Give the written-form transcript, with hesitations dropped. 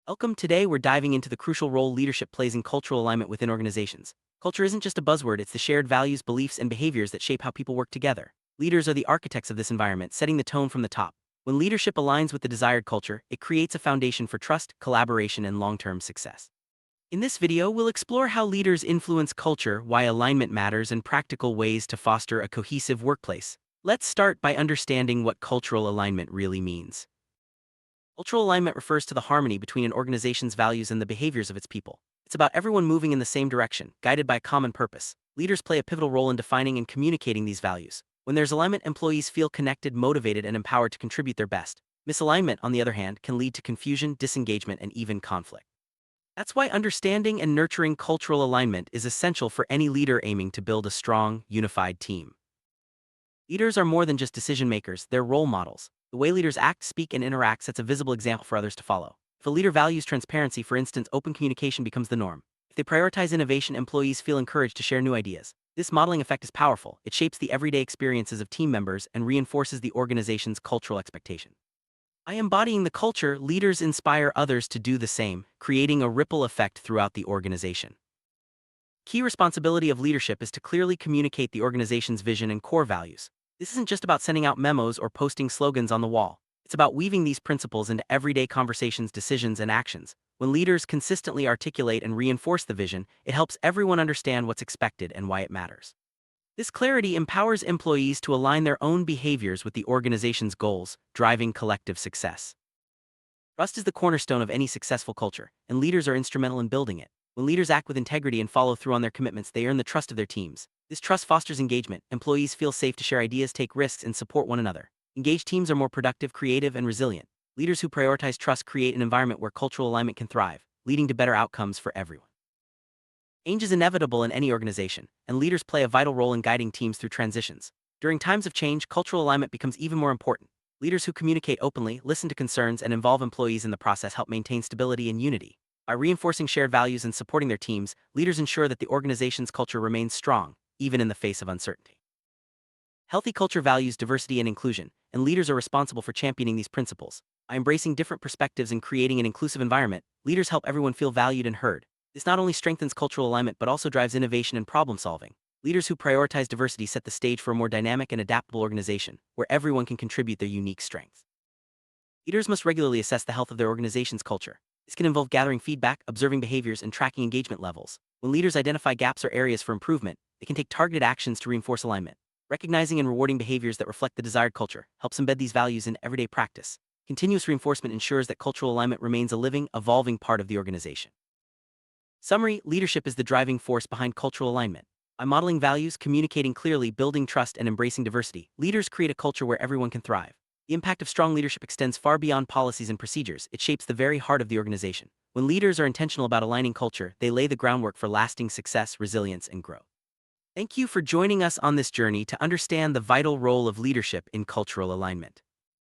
Welcome. Today, we're diving into the crucial role leadership plays in cultural alignment within organizations. Culture isn't just a buzzword, it's the shared values, beliefs, and behaviors that shape how people work together. Leaders are the architects of this environment, setting the tone from the top. When leadership aligns with the desired culture, it creates a foundation for trust, collaboration, and long-term success. In this video, we'll explore how leaders influence culture, why alignment matters, and practical ways to foster a cohesive workplace. Let's start by understanding what cultural alignment really means. Cultural alignment refers to the harmony between an organization's values and the behaviors of its people. It's about everyone moving in the same direction, guided by a common purpose. Leaders play a pivotal role in defining and communicating these values. When there's alignment, employees feel connected, motivated, and empowered to contribute their best. Misalignment, on the other hand, can lead to confusion, disengagement, and even conflict. That's why understanding and nurturing cultural alignment is essential for any leader aiming to build a strong, unified team. Leaders are more than just decision makers, they're role models. The way leaders act, speak, and interact sets a visible example for others to follow. If a leader values transparency, for instance, open communication becomes the norm. If they prioritize innovation, employees feel encouraged to share new ideas. This modeling effect is powerful. It shapes the everyday experiences of team members and reinforces the organization's cultural expectation. By embodying the culture, leaders inspire others to do the same, creating a ripple effect throughout the organization. Key responsibility of leadership is to clearly communicate the organization's vision and core values. This isn't just about sending out memos or posting slogans on the wall. It's about weaving these principles into everyday conversations, decisions, and actions. When leaders consistently articulate and reinforce the vision, it helps everyone understand what's expected and why it matters. This clarity empowers employees to align their own behaviors with the organization's goals, driving collective success. Trust is the cornerstone of any successful culture, and leaders are instrumental in building it. When leaders act with integrity and follow through on their commitments, they earn the trust of their teams. This trust fosters engagement. Employees feel safe to share ideas, take risks, and support one another. Engaged teams are more productive, creative, and resilient. Leaders who prioritize trust create an environment where cultural alignment can thrive, leading to better outcomes for everyone. Change is inevitable in any organization, and leaders play a vital role in guiding teams through transitions. During times of change, cultural alignment becomes even more important. Leaders who communicate openly, listen to concerns, and involve employees in the process help maintain stability and unity. By reinforcing shared values and supporting their teams, leaders ensure that the organization's culture remains strong, even in the face of uncertainty. Healthy culture values diversity and inclusion, and leaders are responsible for championing these principles. By embracing different perspectives and creating an inclusive environment, leaders help everyone feel valued and heard. This not only strengthens cultural alignment but also drives innovation and problem solving. Leaders who prioritize diversity set the stage for a more dynamic and adaptable organization, where everyone can contribute their unique strengths. Leaders must regularly assess the health of their organization's culture. This can involve gathering feedback, observing behaviors, and tracking engagement levels. When leaders identify gaps or areas for improvement, they can take targeted actions to reinforce alignment. Recognizing and rewarding behaviors that reflect the desired culture helps embed these values in everyday practice. Continuous reinforcement ensures that cultural alignment remains a living, evolving part of the organization. Summary: leadership is the driving force behind cultural alignment. By modeling values, communicating clearly, building trust, and embracing diversity, leaders create a culture where everyone can thrive. The impact of strong leadership extends far beyond policies and procedures. It shapes the very heart of the organization. When leaders are intentional about aligning culture, they lay the groundwork for lasting success, resilience, and growth. Thank you for joining us on this journey to understand the vital role of leadership in cultural alignment.